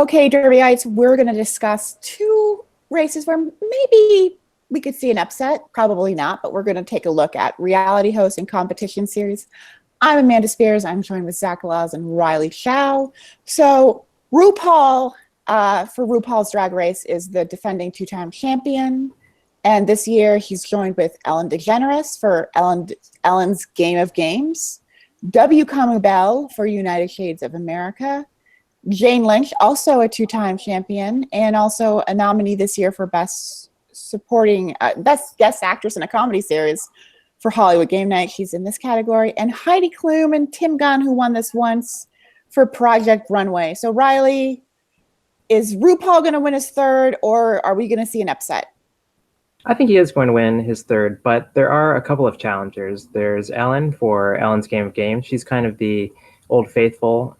Okay, Derbyites, we're going to discuss two races where maybe we could see an upset. Probably not, but we're going to take a look at reality host and competition series. I'm Amanda Spears. I'm joined with Zach Laws and Riley Chow. So RuPaul, for RuPaul's Drag Race, is the defending two-time champion. And this year, he's joined with Ellen DeGeneres for Ellen's Game of Games, W. Kamau Bell for United Shades of America, Jane Lynch, also a two-time champion, and also a nominee this year for Best Guest Actress in a Comedy Series for Hollywood Game Night. She's in this category. And Heidi Klum and Tim Gunn, who won this once for Project Runway. So Riley, is RuPaul going to win his third, or are we going to see an upset? I think he is going to win his third, but there are a couple of challengers. There's Ellen for Ellen's Game of Games. She's kind of the old faithful.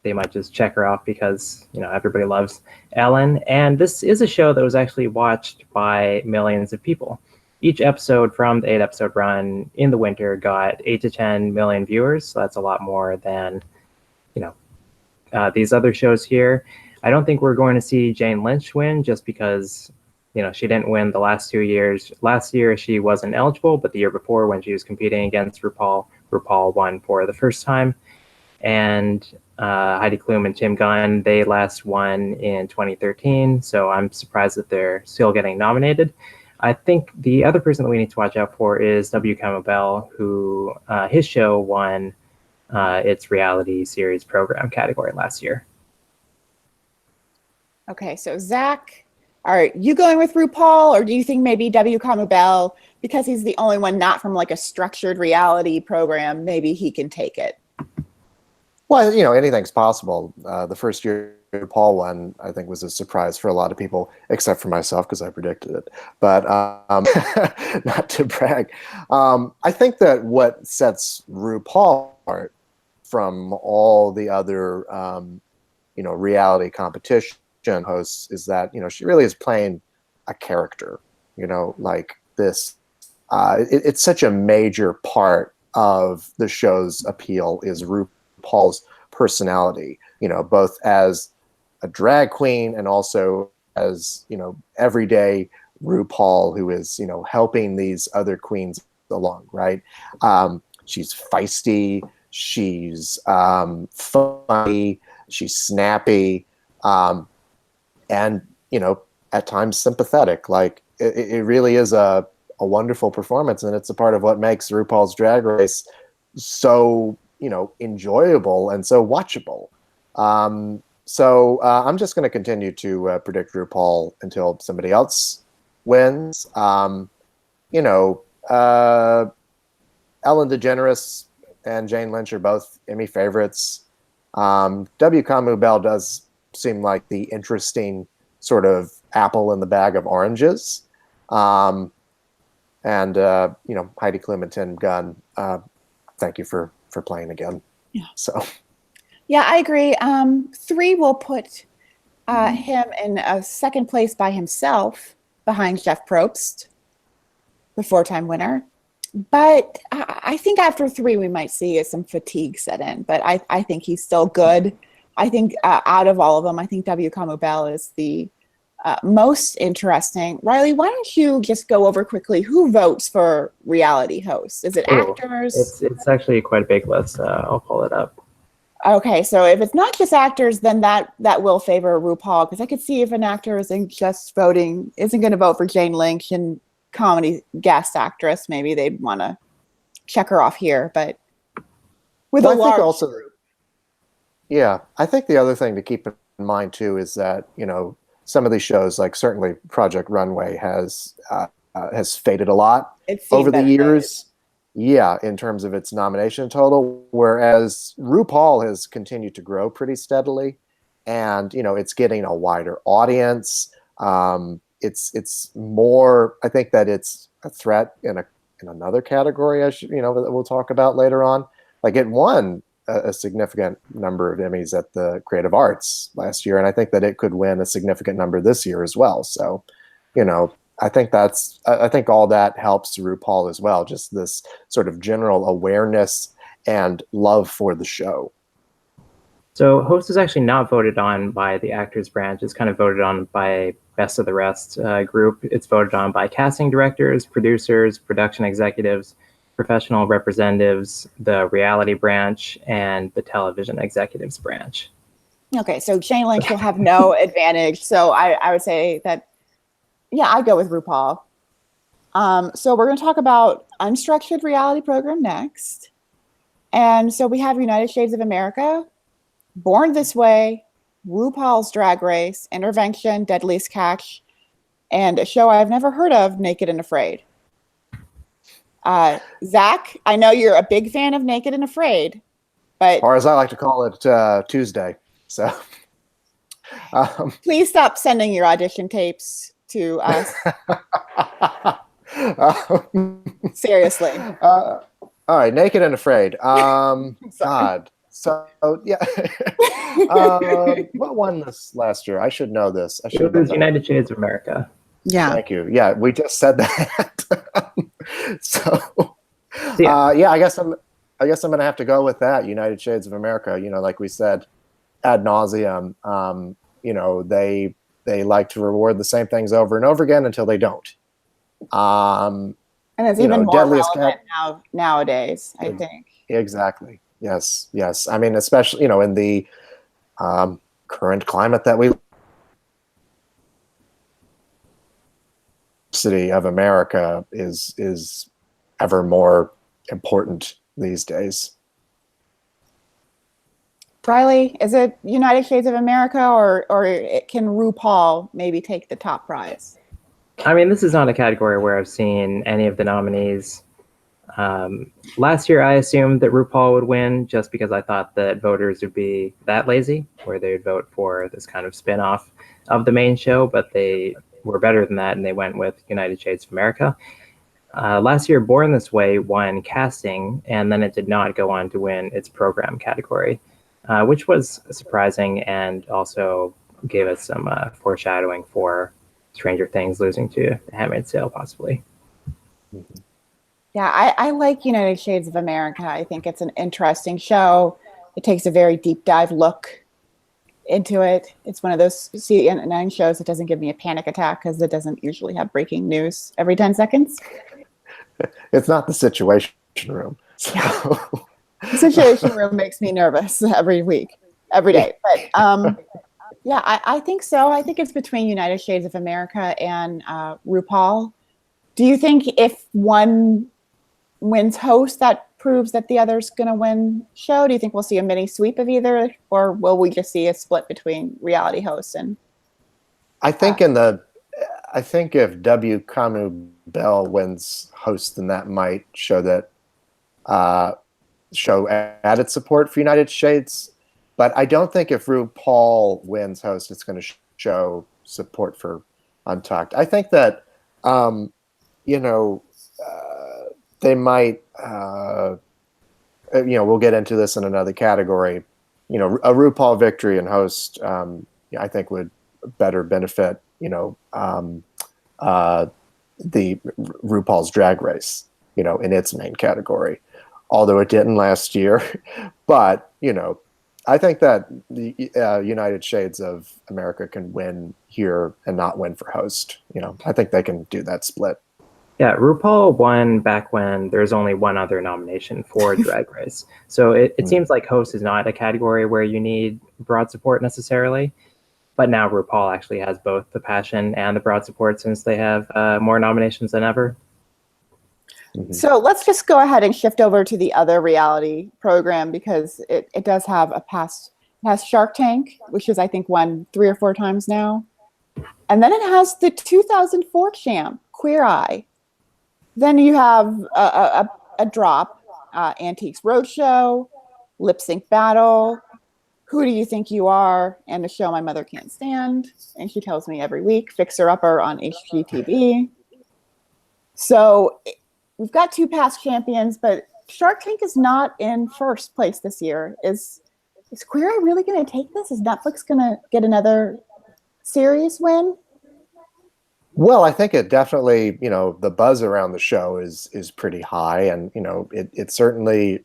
They might just check her off because, everybody loves Ellen. And this is a show that was actually watched by millions of people. Each episode from the 8-episode run in the winter got 8 to 10 million viewers. So that's a lot more than, these other shows here. I don't think we're going to see Jane Lynch win just because she didn't win the last 2 years. Last year, she wasn't eligible, but the year before, when she was competing against RuPaul won for the first time. And Heidi Klum and Tim Gunn, they last won in 2013, so I'm surprised that they're still getting nominated. I think the other person that we need to watch out for is W. Kamau Bell, who his show won its reality series program category last year. Okay, so Zach, are you going with RuPaul, or do you think maybe W. Kamau Bell, because he's the only one not from like a structured reality program, maybe he can take it? Well, anything's possible. The first year RuPaul won, I think, was a surprise for a lot of people, except for myself because I predicted it. But not to brag. I think that what sets RuPaul apart from all the other, reality competition hosts is that, she really is playing a character, like this. It's such a major part of the show's appeal is RuPaul's personality, both as a drag queen and also as, everyday RuPaul who is, helping these other queens along, right? She's feisty, she's funny, she's snappy, and, at times sympathetic. Like, it really is a wonderful performance, and it's a part of what makes RuPaul's Drag Race so enjoyable and so watchable. So I'm just going to continue to predict RuPaul until somebody else wins. Ellen DeGeneres and Jane Lynch are both Emmy favorites. W. Kamau Bell does seem like the interesting sort of apple in the bag of oranges. And Heidi Klum and Tim Gunn, thank you for playing again. Yeah. So. Yeah, I agree. 3 will put him in a second place by himself behind Jeff Probst, the 4-time winner. But I think after 3, we might see some fatigue set in. But I think he's still good. I think out of all of them, I think W. Kamau Bell is the most interesting. Riley, why don't you just go over quickly who votes for reality hosts? Is it actors? It's actually quite a big list. I'll pull it up. Okay, so if it's not just actors, then that will favor RuPaul, because I could see if an actor isn't going to vote for Jane Lynch and comedy guest actress, maybe they'd want to check her off here. But with a large group. Yeah, I think the other thing to keep in mind too is that some of these shows, like certainly Project Runway, has faded a lot over the years. Yeah, in terms of its nomination total, whereas RuPaul has continued to grow pretty steadily, and it's getting a wider audience. It's more. I think that it's a threat in another category, that we'll talk about later on. Like, it won a significant number of Emmys at the Creative Arts last year, and I think that it could win a significant number this year as well. So, I think all that helps RuPaul as well. Just this sort of general awareness and love for the show. So host is actually not voted on by the actors branch. It's kind of voted on by Best of the Rest group. It's voted on by casting directors, producers, production executives, professional representatives, the reality branch, and the television executives branch. Okay, so Jane Lynch will have no advantage. So I would say that, yeah, I'd go with RuPaul. So we're going to talk about Unstructured reality program next. And so we have United Shades of America, Born This Way, RuPaul's Drag Race, Intervention, Deadliest Catch, and a show I've never heard of, Naked and Afraid. Zach, I know you're a big fan of Naked and Afraid, but Or as I like to call it, Tuesday. So please stop sending your audition tapes to us. Seriously. All right, Naked and Afraid. God. So yeah. What won this last year? I should know this. I should It was United Shades of America. Yeah. Thank you. Yeah, we just said that. So Yeah. yeah, I guess I'm gonna have to go with that. United Shades of America. You know, like we said ad nauseum. You know, they like to reward the same things over and over again until they don't. And it's even more relevant nowadays, I think. Exactly. Yes. Yes. I mean, especially, you know, in the current climate that we city of America is ever more important these days. Riley, is it United Shades of America or can RuPaul maybe take the top prize? I mean, this is not a category where I've seen any of the nominees. Last year, I assumed that RuPaul would win just because I thought that voters would be that lazy, where they would vote for this kind of spin-off of the main show, but they were better than that, and they went with United Shades of America. Last year, Born This Way won casting, and then it did not go on to win its program category, which was surprising and also gave us some foreshadowing for Stranger Things losing to Handmaid's Tale, possibly. Mm-hmm. Yeah, I like United Shades of America. I think it's an interesting show. It takes a very deep dive look into it. It's one of those CNN shows that doesn't give me a panic attack because it doesn't usually have breaking news every 10 seconds. It's not the Situation Room. So. The Situation Room makes me nervous every week, every day. But yeah, I think so. I think it's between United Shades of America and RuPaul. Do you think if one wins host, that proves that the other's going to win show? Do you think we'll see a mini sweep of either, or will we just see a split between reality hosts and? I think if W. Kamau Bell wins host, then that might show that show added support for United Shades. But I don't think if RuPaul wins host, it's going to show support for Untucked. I think that you know. They might, you know, we'll get into this in another category. You know, a RuPaul victory and host, I think would better benefit, you know, the RuPaul's Drag Race, you know, in its main category, although it didn't last year. But, you know, I think that the United Shades of America can win here and not win for host. You know, I think they can do that split. Yeah, RuPaul won back when there's only one other nomination for Drag Race. So it seems like host is not a category where you need broad support necessarily. But now RuPaul actually has both the passion and the broad support since they have more nominations than ever. Mm-hmm. So let's just go ahead and shift over to the other reality program because it does have a past. It has Shark Tank, which is, I think, won 3 or 4 times now. And then it has the 2004 champ, Queer Eye. Then you have a drop, Antiques Roadshow, Lip Sync Battle, Who Do You Think You Are, and a show my mother can't stand. And she tells me every week, Fixer Upper on HGTV. So we've got 2 past champions, but Shark Tank is not in first place this year. Is Queer Eye really going to take this? Is Netflix going to get another series win? Well, I think it definitely, you know, the buzz around the show is pretty high, and you know, it certainly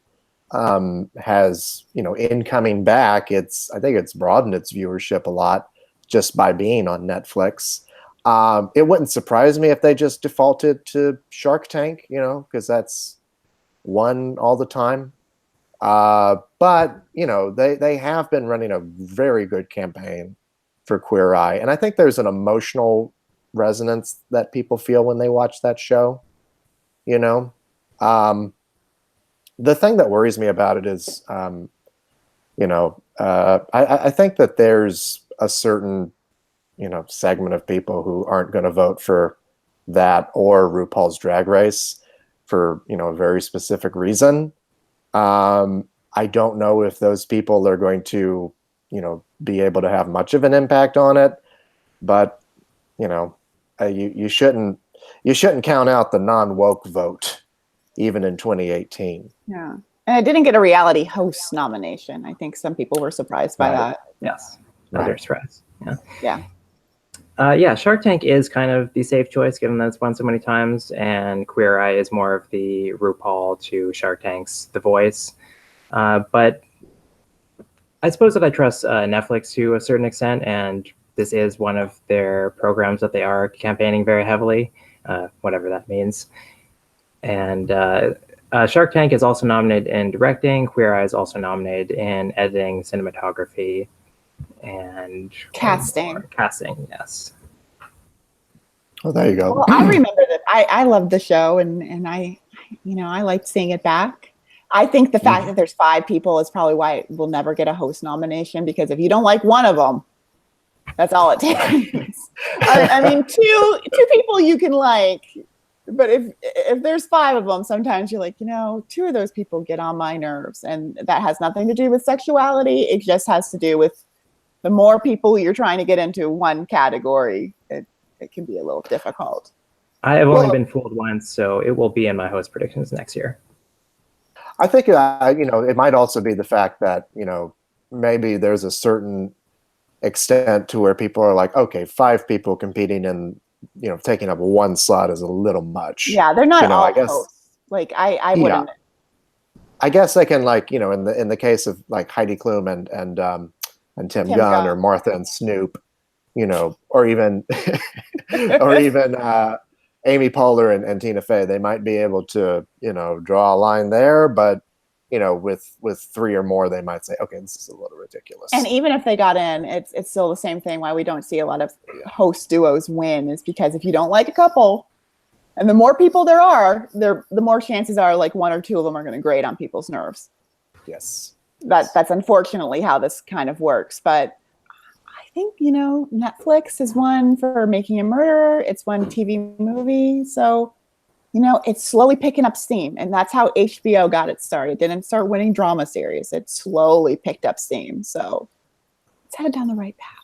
has, in coming back, I think it's broadened its viewership a lot just by being on Netflix. It wouldn't surprise me if they just defaulted to Shark Tank, because that's one all the time. But they have been running a very good campaign for Queer Eye, and I think there's an emotional resonance that people feel when they watch that show. The thing that worries me about it is, I think that there's a certain, segment of people who aren't going to vote for that or RuPaul's Drag Race for, a very specific reason. I don't know if those people are going to, be able to have much of an impact on it, but, you shouldn't count out the non-woke vote, even in 2018. Yeah. And it didn't get a reality host nomination. I think some people were surprised by that. Yes. Another surprise. Yeah. Yeah. Shark Tank is kind of the safe choice, given that it's won so many times, and Queer Eye is more of the RuPaul to Shark Tank's The Voice. But I suppose that I trust Netflix to a certain extent, and this is one of their programs that they are campaigning very heavily, whatever that means. And Shark Tank is also nominated in directing. Queer Eye is also nominated in editing, cinematography, and Casting. Casting, yes. Oh, there you go. Well, I remember that I loved the show, and I liked seeing it back. I think the fact that there's 5 people is probably why it will never get a host nomination, because if you don't like one of them, that's all it takes. I mean, two people you can like, but if there's 5 of them, sometimes you're like, 2 of those people get on my nerves, and that has nothing to do with sexuality. It just has to do with the more people you're trying to get into one category, it can be a little difficult. I have only been fooled once, so it will be in my host predictions next year. I think, it might also be the fact that, maybe there's a certain extent to where people are like, okay, 5 people competing in, taking up one slot is a little much. Yeah, they're not all I guess, hosts. Like, I wouldn't. I guess they can, like, in the case of like Heidi Klum and Tim Gunn or Martha and Snoop, or even Amy Poehler and Tina Fey, they might be able to, draw a line there, but with 3 or more, they might say, okay, this is a little ridiculous. And even if they got in, it's still the same thing. Why we don't see a lot of host duos win is because if you don't like a couple, and the more people there are, the more chances are like 1 or 2 of them are going to grate on people's nerves. Yes. That's unfortunately how this kind of works. But I think, Netflix is one for Making a Murderer. It's one TV movie. So, it's slowly picking up steam. And that's how HBO got it started. It didn't start winning drama series. It slowly picked up steam. So it's headed down the right path.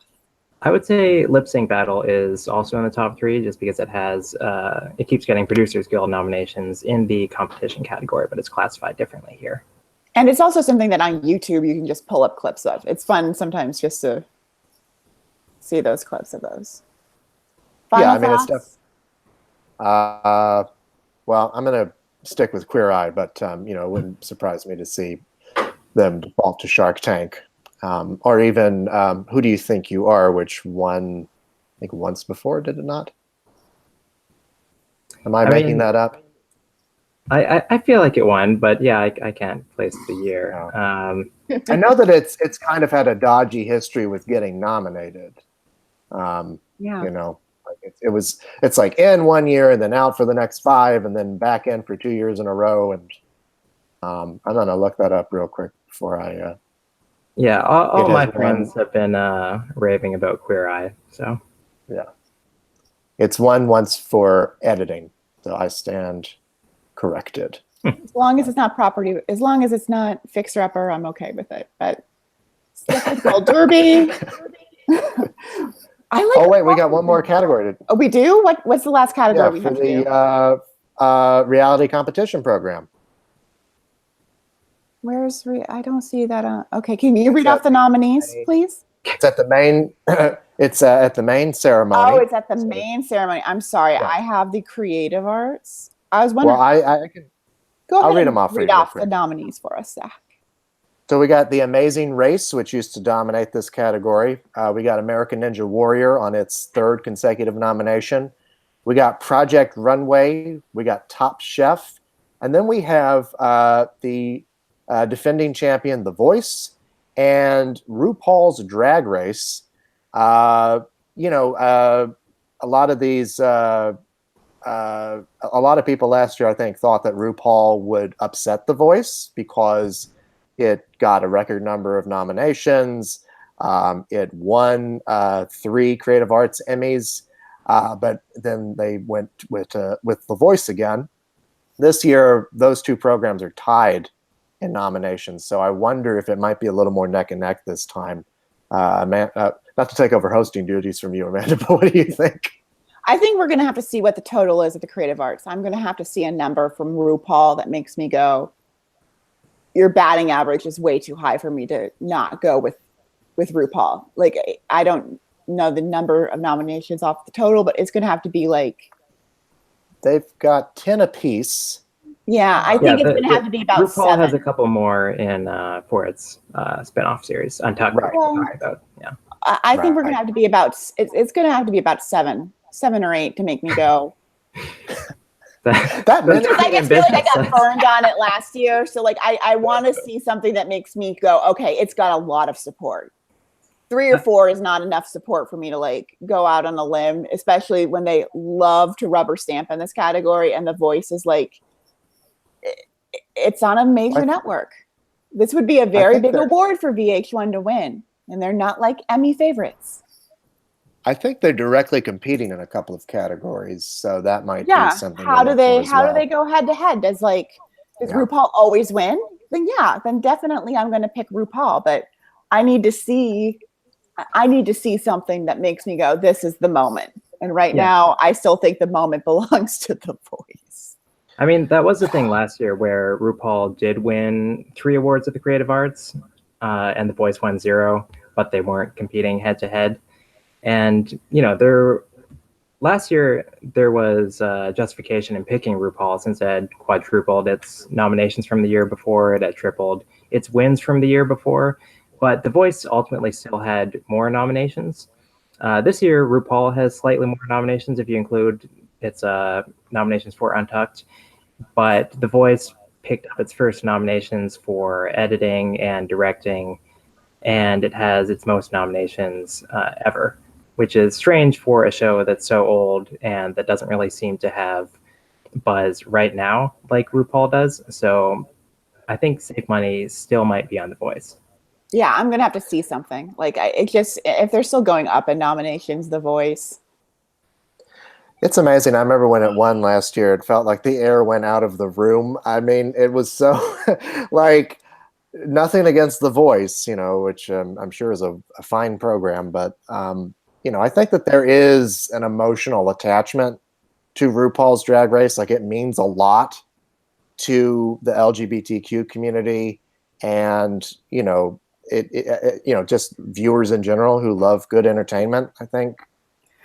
I would say Lip Sync Battle is also in the top 3 just because it keeps getting Producers Guild nominations in the competition category, but it's classified differently here. And it's also something that on YouTube you can just pull up clips of. It's fun sometimes just to see those clips of those. Final thoughts? It's well, I'm going to stick with Queer Eye, but it wouldn't surprise me to see them default to Shark Tank, or even Who Do You Think You Are, which won, I think, once before, did it not? Am I making that up? I feel like it won, but yeah, I can't place the year. I know that it's kind of had a dodgy history with getting nominated. It's like in 1 year and then out for the next 5 and then back in for 2 years in a row. And I'm gonna look that up real quick before I. All my friends have been raving about Queer Eye, so yeah, it's won once for editing, so I stand corrected. As long as it's not property, as long as it's not Fixer Upper, I'm okay with it. But Slippery Derby. We got one more category. Oh, we do? What's the last category we have to do? The reality competition program. I don't see that. Okay, can you read off the nominees, please? It's at the main. It's at the main ceremony. Oh, it's at the main ceremony. I'm sorry, I have the creative arts. I was wondering. Well, I can Go ahead I'll read and them off for you read real off the quick. nominees for us, Zach. So we got The Amazing Race, which used to dominate this category. We got American Ninja Warrior on its third consecutive nomination. We got Project Runway. We got Top Chef. And then we have the defending champion, The Voice, and RuPaul's Drag Race. A lot of these, a lot of people last year, I think, thought that RuPaul would upset The Voice because it got a record number of nominations. It won 3 Creative Arts Emmys, but then they went with The Voice again. This year, those 2 programs are tied in nominations, so I wonder if it might be a little more neck and neck this time. Not to take over hosting duties from you, Amanda, but what do you think? I think we're going to have to see what the total is at the Creative Arts. I'm going to have to see a number from RuPaul that makes me go, your batting average is way too high for me to not go with RuPaul. Like, I don't know the number of nominations off the total, but it's going to have to be like... They've got 10 apiece. Yeah, I think it's going to have to be about RuPaul 7. has a couple more in for its spinoff series, Untucked. Right. Well, Yeah. I think we're going to have to be about... It's going to have to be about 7 or 8 to make me go... That many? Because I just feel like I got burned on it last year. So like I want to see something that makes me go, okay, it's got a lot of support. 3 or 4 is not enough support for me to like go out on a limb, especially when they love to rubber stamp in this category and The Voice is like, it's on a major network. This would be a very big award for VH1 to win. And they're not like Emmy favorites. I think they're directly competing in a couple of categories, so that might be something. How do they go head to head? Does RuPaul always win? Then definitely I'm going to pick RuPaul. But I need to see something that makes me go, this is the moment. And right now, I still think the moment belongs to The Voice. I mean, that was the thing last year where RuPaul did win 3 awards at the Creative Arts, and The Voice won 0, but they weren't competing head to head. And, last year there was justification in picking RuPaul since it had quadrupled its nominations from the year before, it had tripled its wins from the year before, but The Voice ultimately still had more nominations. This year, RuPaul has slightly more nominations if you include its nominations for Untucked, but The Voice picked up its first nominations for editing and directing, and it has its most nominations ever, which is strange for a show that's so old and that doesn't really seem to have buzz right now like RuPaul does. So I think Save Money still might be on The Voice. Yeah, I'm going to have to see something. Like, if they're still going up in nominations, The Voice. It's amazing. I remember when it won last year, it felt like the air went out of the room. I mean, it was so like nothing against The Voice, which I'm sure is a fine program, but I think that there is an emotional attachment to RuPaul's Drag Race. Like, it means a lot to the LGBTQ community and, just viewers in general who love good entertainment, I think,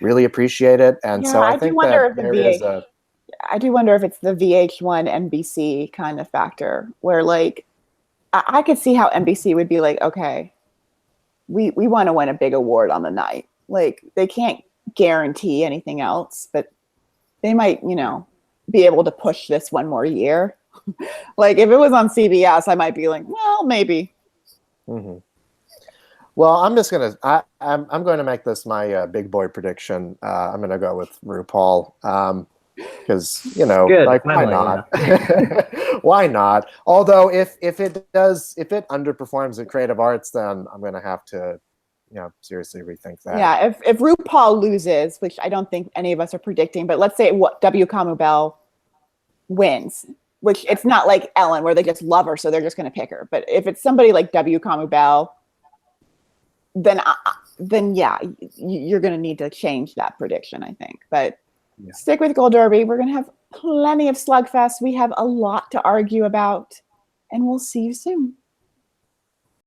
really appreciate it. And so I think that there is I do wonder if it's the VH1 NBC kind of factor where, like, I could see how NBC would be like, okay, we want to win a big award on the night. Like, they can't guarantee anything else, but they might, be able to push this one more year. Like, if it was on CBS, I might be like, well, maybe. Mm-hmm. Well, I'm just gonna I'm going to make this my big boy prediction. I'm going to go with RuPaul because Good, like finally, why not? Why not? Although if it underperforms at Creative Arts, then I'm going to have to seriously rethink that. Yeah, if RuPaul loses, which I don't think any of us are predicting, but let's say W. Kamau Bell wins, which it's not like Ellen where they just love her, so they're just going to pick her. But if it's somebody like W. Kamau Bell, then you're going to need to change that prediction, I think. But stick with Gold Derby. We're going to have plenty of Slugfest. We have a lot to argue about, and we'll see you soon.